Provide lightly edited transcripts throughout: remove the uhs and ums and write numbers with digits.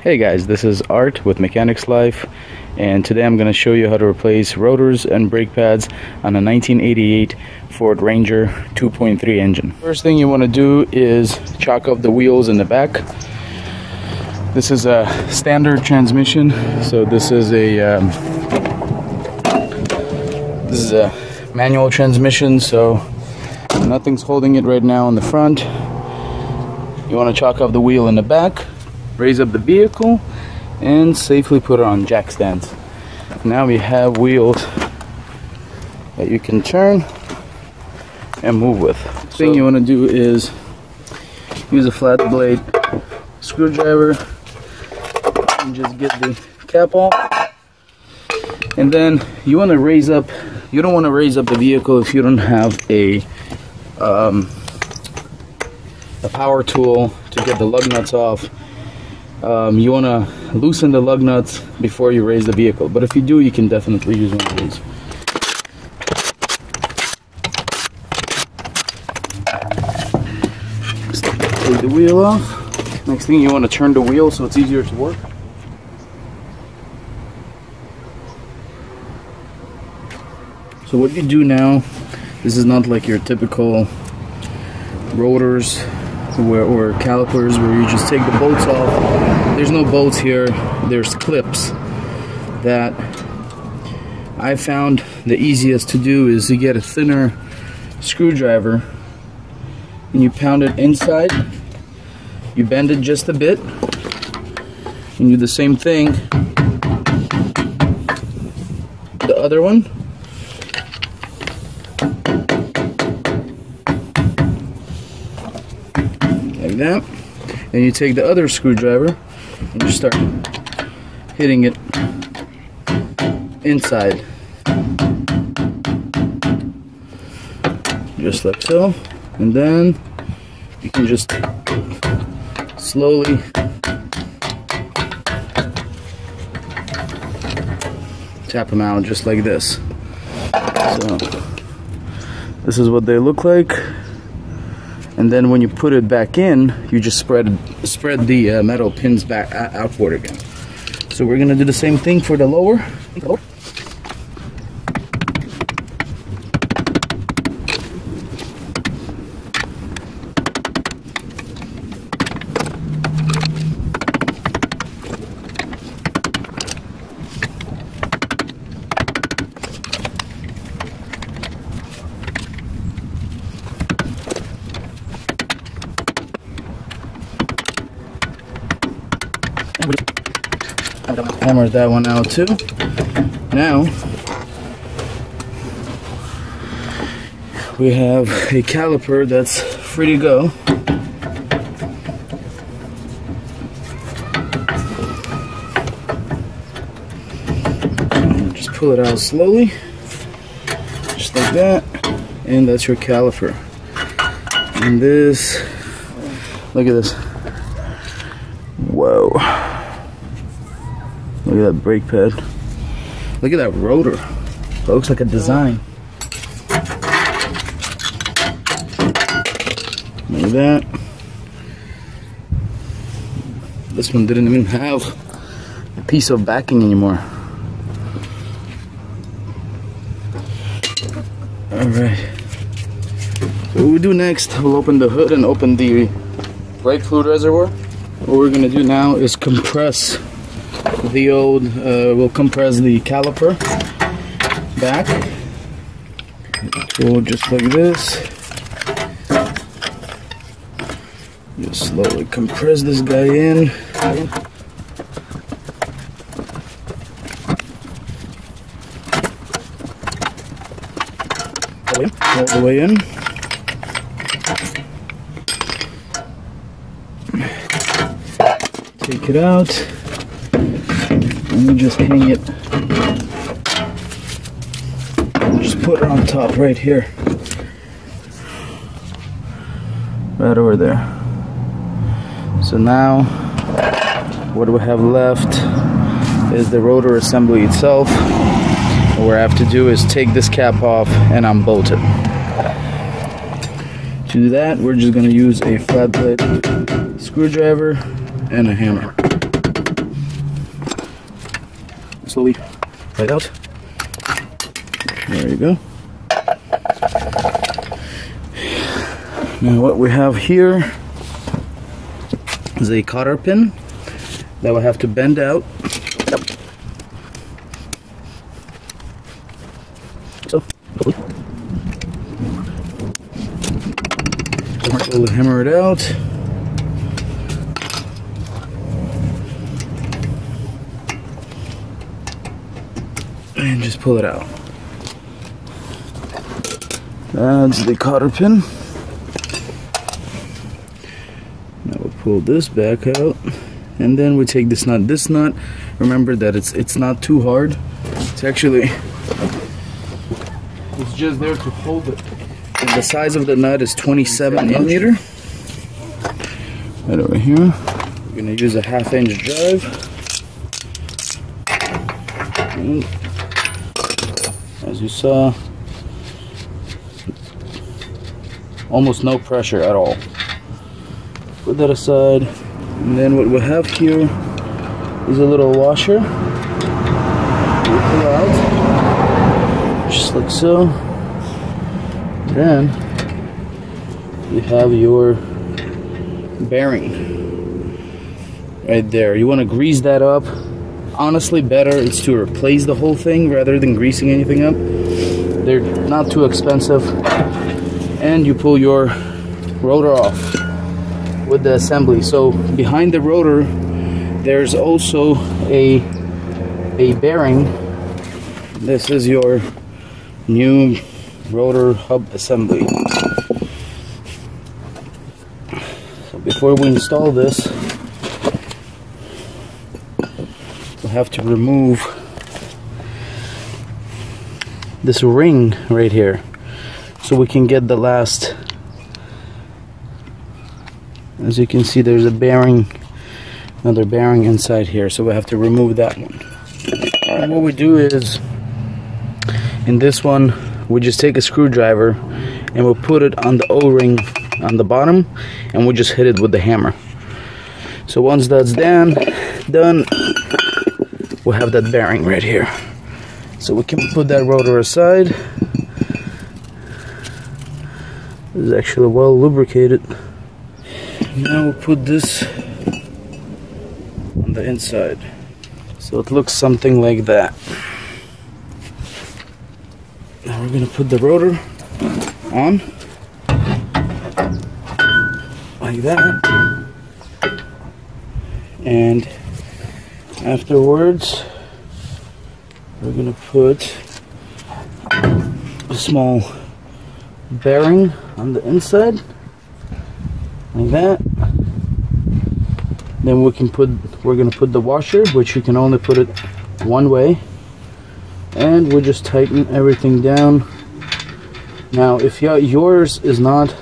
Hey guys, this is Art with Mechanics Life, and today I'm going to show you how to replace rotors and brake pads on a 1988 Ford Ranger 2.3 engine. First thing you want to do is chalk up the wheels in the back. This is a standard transmission, so this is a manual transmission, so nothing's holding it right now in the front. You want to chalk up the wheel in the back, raise up the vehicle, and safely put it on jack stands. Now we have wheels that you can turn and move with. The thing you want to do is use a flat blade screwdriver and just get the cap off. And then you want to raise up, you don't want to raise up the vehicle if you don't have a power tool to get the lug nuts off. You want to loosen the lug nuts before you raise the vehicle, but if you do, you can definitely use one of these. Take the wheel off. Next thing, you want to turn the wheel so it's easier to work. So what you do now, this is not like your typical rotors or calipers where you just take the bolts off. There's no bolts here, there's clips. That I found the easiest to do is to get a thinner screwdriver and you pound it inside, you bend it just a bit, and do the same thing the other one. Like that, and you take the other screwdriver and you start hitting it inside, just like so, and then you can just slowly tap them out just like this. So this is what they look like. And then when you put it back in, you just spread the metal pins back outward again. So we're gonna do the same thing for the lower. Hammer that one out too. Now we have a caliper that's free to go. Just pull it out slowly, just like that, and that's your caliper. And this, look at this. Whoa. Look at that brake pad. Look at that rotor. It looks like a design. Look at that. This one didn't even have a piece of backing anymore. Alright. So what we do next, we'll open the hood and open the brake fluid reservoir. What we're going to do now is compress the we'll compress the caliper back. So just like this. Just slowly compress this guy in. All the way in. Take it out. And you just hang it, just put it on top right here, right over there. So now what we have left is the rotor assembly itself. What I have to do is take this cap off and unbolt it. To do that, we're just going to use a flat blade screwdriver and a hammer. slowly right out. There you go. Now what we have here is a cotter pin that will have to bend out. So, we'll hammer it out. And just pull it out. That's the cotter pin. Now we'll pull this back out, and then we take this nut. This nut, remember that it's not too hard. It's actually, it's just there to hold it. And the size of the nut is 27 millimeter. Right over here. We're gonna use a 1/2 inch drive. And as you saw, almost no pressure at all. Put that aside, and then what we have here is a little washer. You pull out, just like so. Then you have your bearing right there. You want to grease that up. Honestly, better it's to replace the whole thing rather than greasing anything up. They're not too expensive. And you pull your rotor off with the assembly. So behind the rotor there's also a bearing. This is your new rotor hub assembly. So before we install this, we'll have to remove this ring right here, so we can get the last. As you can see, there's a bearing, another bearing inside here, so we have to remove that one. And what we do is, in this one, we just take a screwdriver and we'll put it on the O-ring on the bottom, and we'll just hit it with the hammer. So once that's done, we'll have that bearing right here. So we can put that rotor aside. This is actually well lubricated. Now we'll put this on the inside. So it looks something like that. Now we're gonna put the rotor on like that. And afterwards, we're gonna put a small bearing on the inside like that. Then we're gonna put the washer, which you can only put it one way, and we'll just tighten everything down. Now if yours is not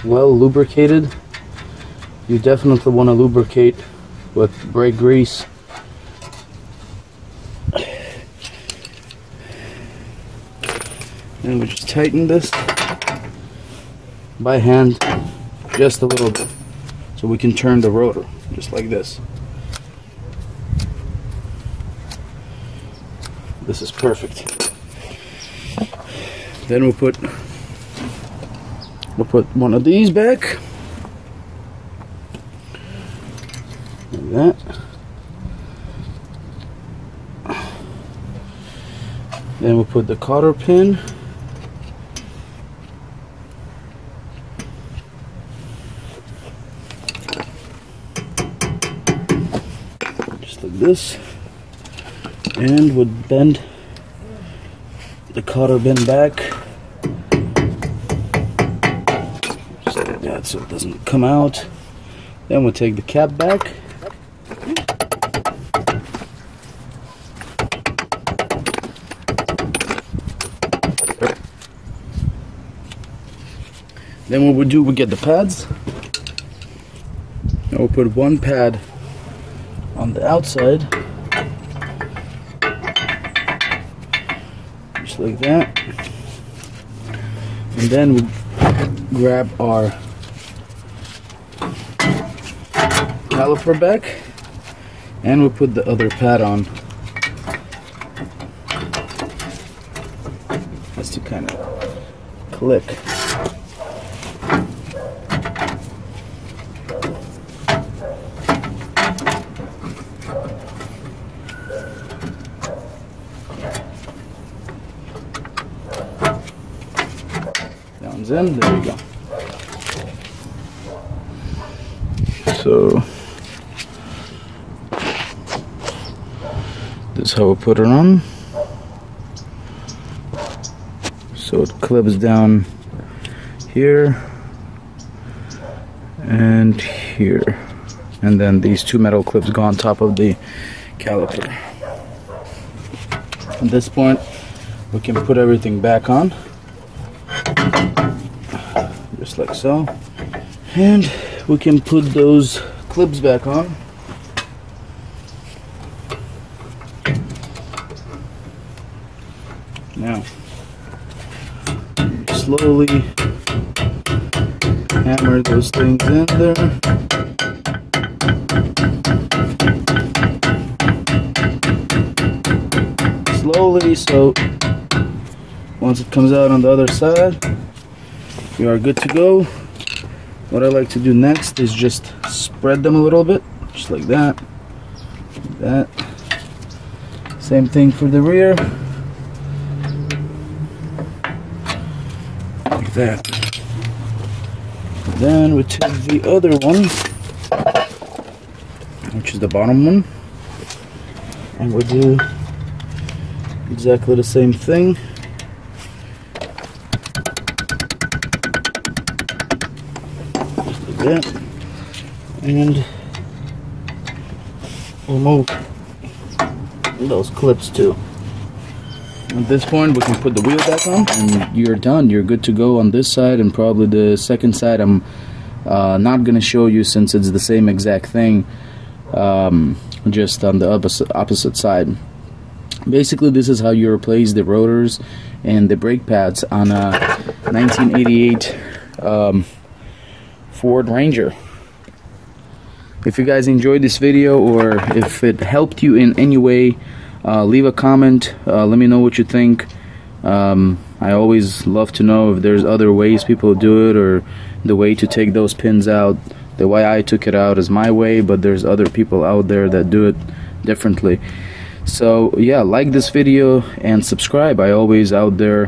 well lubricated, you definitely want to lubricate with brake grease. And we just tighten this by hand just a little bit, so we can turn the rotor just like this. This is perfect. Then we'll put one of these back like that. Then we'll put the cotter pin. Like this, and would bend the cotter pin back just like that, so it doesn't come out. Then we'll take the cap back, then what we'll do, we'll get the pads, and we'll put one pad on the outside, just like that, and then we grab our caliper back, and we'll put the other pad on kind of click. Down's in, there you go. So this is how we put it on. So it clips down here and here, and then these two metal clips go on top of the caliper. At this point we can put everything back on, just like so, and we can put those clips back on. Now slowly hammer those things in there. Slowly, so once it comes out on the other side, you are good to go. What I like to do next is just spread them a little bit, just like that. Like that. Same thing for the rear. Like that. Then we take the other one, which is the bottom one, and we do exactly the same thing. That, and remove those clips too. At this point we can put the wheel back on and you're done. You're good to go on this side, and probably the second side I'm not gonna show you since it's the same exact thing, just on the opposite side. Basically this is how you replace the rotors and the brake pads on a 1988 Ford Ranger. If you guys enjoyed this video, or if it helped you in any way, leave a comment. Let me know what you think. I always love to know if there's other ways people do it, or the way to take those pins out. The way I took it out is my way, but there's other people out there that do it differently. So yeah, like this video and subscribe. I always out there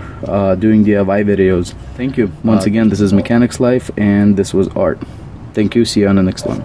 doing DIY videos. Thank you. Once again, this is Mechanics Life, and this was Art. Thank you. See you on the next one.